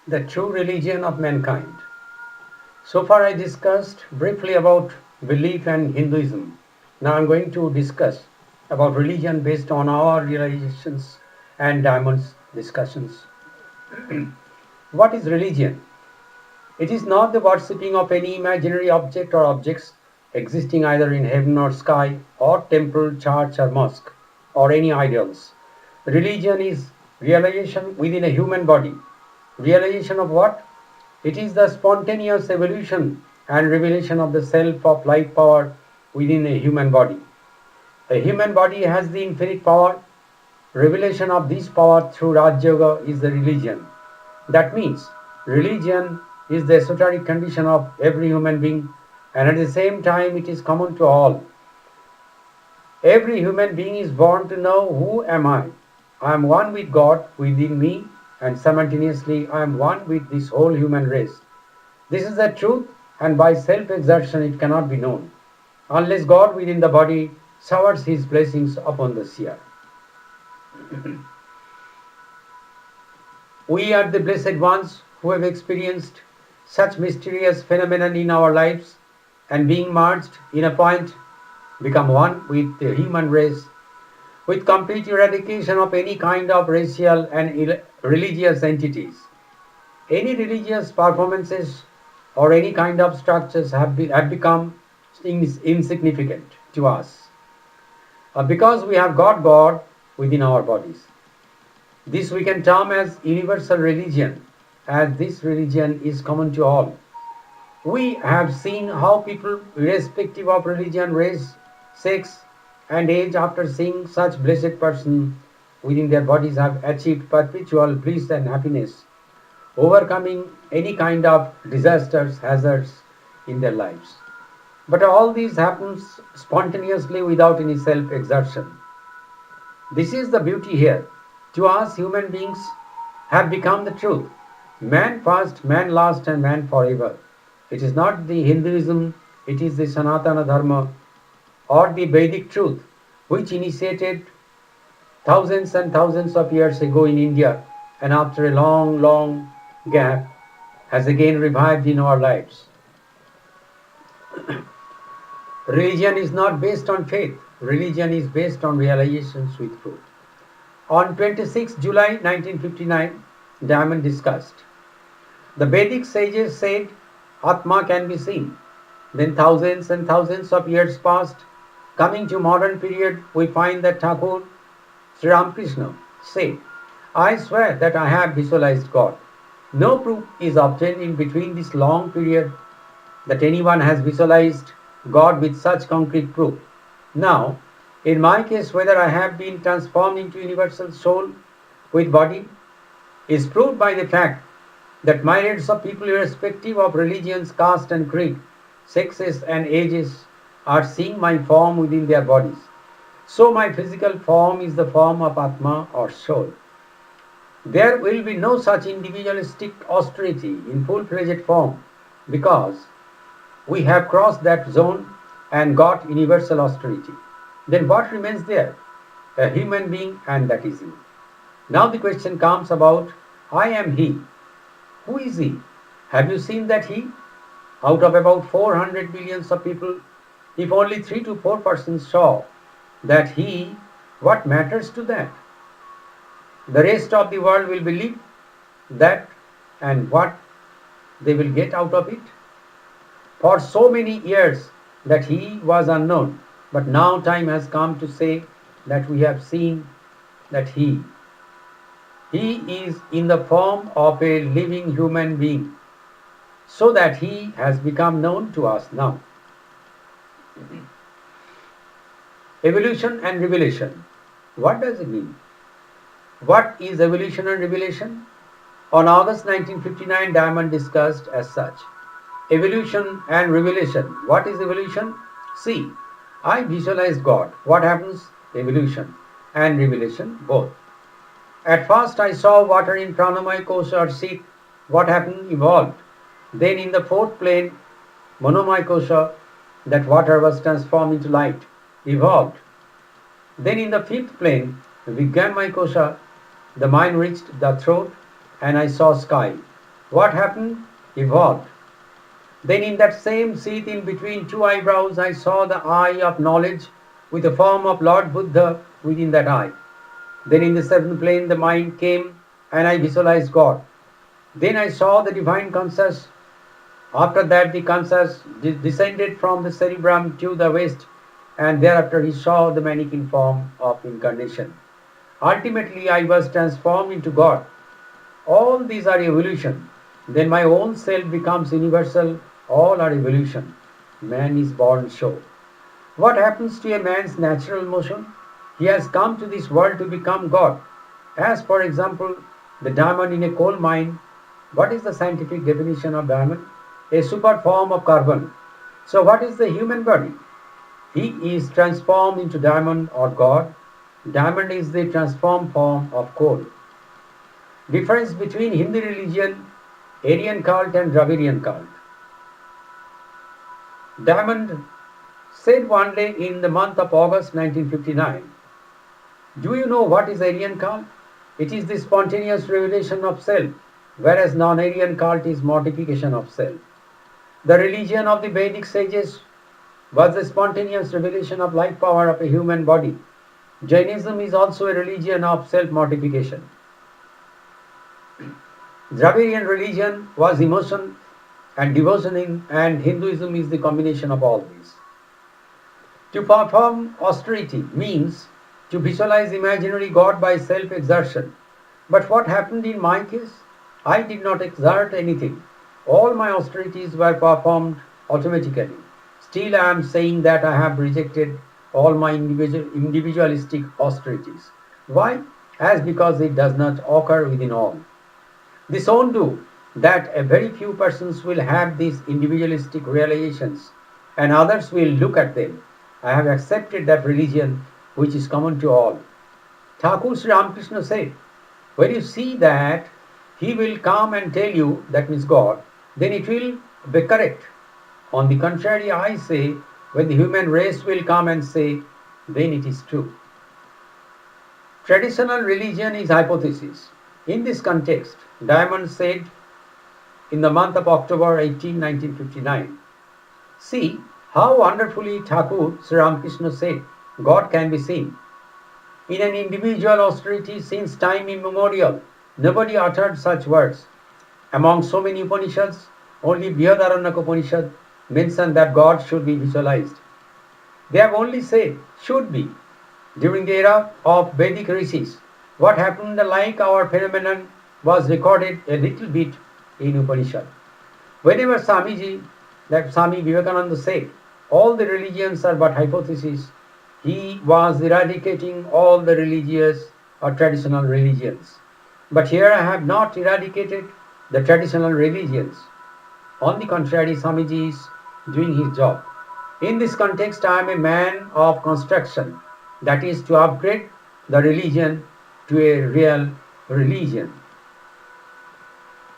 The true religion of mankind. So far I discussed briefly about belief and Hinduism. Now I'm going to discuss about religion based on our realizations and Diamond's discussions. What is religion? It is not the worshipping of any imaginary object or objects existing either in heaven or sky, or temple, church, or mosque, or any idols. Religion is realization within a human body. Realization of what? It is the spontaneous evolution and revelation of the self of life power within a human body. A human body has the infinite power. Revelation of this power through Raj Yoga is the religion. That means religion is the esoteric condition of every human being, and at the same time it is common to all. Every human being is born to know who am I. I am one with God within me, and simultaneously I am one with this whole human race. This is the truth, and by self-exertion it cannot be known, unless God within the body showers his blessings upon the seer. We are the blessed ones who have experienced such mysterious phenomenon in our lives, and being merged in a point, become one with the human race, with complete eradication of any kind of racial and religious entities. Any religious performances or any kind of structures have become insignificant to us, because we have got God within our bodies. This we can term as universal religion, as this religion is common to all. We have seen how people, irrespective of religion, race, sex, and age, after seeing such blessed person within their bodies, have achieved perpetual bliss and happiness, overcoming any kind of disasters, hazards in their lives. But all this happens spontaneously without any self-exertion. This is the beauty here. To us, human beings have become the truth. Man first, man last, and man forever. It is not the Hinduism, it is the Sanatan Dharma or the Vedic truth, which initiated thousands and thousands of years ago in India, and after a long, long gap has again revived in our lives. Religion is not based on faith. Religion is based on realizations with truth. On 26 July 1959, Diamond discussed. The Vedic sages said Atma can be seen. Then thousands and thousands of years passed. Coming to modern period, we find that Thakur Sri Ramakrishna said, I swear that I have visualized God. No proof is obtained in between this long period that anyone has visualized God with such concrete proof. Now, in my case, whether I have been transformed into universal soul with body is proved by the fact that myriads of people, irrespective of religions, caste and creed, sexes and ages, are seeing my form within their bodies. So my physical form is the form of Atma or soul. There will be no such individualistic austerity in full-fledged form, because we have crossed that zone and got universal austerity. Then what remains there? A human being, and that is he. Now the question comes about, I am he. Who is he? Have you seen that he? Out of about 400 billions of people, if only 3 to 4% saw that he, what matters to that? The rest of the world will believe that, and what they will get out of it? For so many years that he was unknown, but now time has come to say that we have seen that he is in the form of a living human being, so that he has become known to us now. Evolution and revelation. What does it mean? What is evolution and revelation? On August 1959, Diamond discussed as such. Evolution and revelation. What is evolution? See, I visualized God. What happens? Evolution and revelation, both. At first I saw water in pranamaya kosha or seat. What happened? Evolved. Then in the fourth plane, monomaya kosha, that water was transformed into light. Evolved. Then in the fifth plane, Vijnanmaya kosha, the mind reached the throat and I saw sky. What happened? Evolved. Then in that same seat in between two eyebrows, I saw the eye of knowledge with the form of Lord Buddha within that eye. Then in the seventh plane, the mind came and I visualized God. Then I saw the divine conscious. After that, the conscious descended from the cerebrum to the waist, and thereafter he saw the mannequin form of incarnation. Ultimately, I was transformed into God. All these are evolution. Then my own self becomes universal. All are evolution. Man is born so. What happens to a man's natural motion? He has come to this world to become God. As for example, the diamond in a coal mine. What is the scientific definition of diamond? A super form of carbon. So what is the human body? He is transformed into diamond or God. Diamond is the transformed form of coal. Difference between Hindu religion, Aryan cult and Dravidian cult. Diamond said one day in the month of August 1959, "Do you know what is Aryan cult? It is the spontaneous revelation of self, whereas non-Aryan cult is mortification of self. The religion of the Vedic sages was the spontaneous revelation of life power of a human body. Jainism is also a religion of self-mortification. Dravidian religion was emotion and devotion and Hinduism is the combination of all these. To perform austerity means to visualize imaginary God by self-exertion. But what happened in my case? I did not exert anything. All my austerities were performed automatically. Still I am saying that I have rejected all my individualistic austerities. Why? As because it does not occur within all. This won't do that a very few persons will have these individualistic realizations and others will look at them. I have accepted that religion which is common to all. Thakur Sri Ramakrishna said, when you see that he will come and tell you, that means God, then it will be correct. On the contrary, I say, when the human race will come and say, then it is true. Traditional religion is hypothesis. In this context, Diamond said in the month of October 18, 1959, see how wonderfully Thakur Sri Ramakrishna said, God can be seen. In an individual austerity since time immemorial, nobody uttered such words. Among so many Upanishads, only Brihadaranyaka Upanishad mentioned that God should be visualized. They have only said, should be. During the era of Vedic rishis, what happened like our phenomenon was recorded a little bit in Upanishad. Whenever Swami Vivekananda said, all the religions are but hypotheses, he was eradicating all the religious or traditional religions. But here I have not eradicated the traditional religions. On the contrary, Swamiji is doing his job. In this context, I am a man of construction, that is to upgrade the religion to a real religion.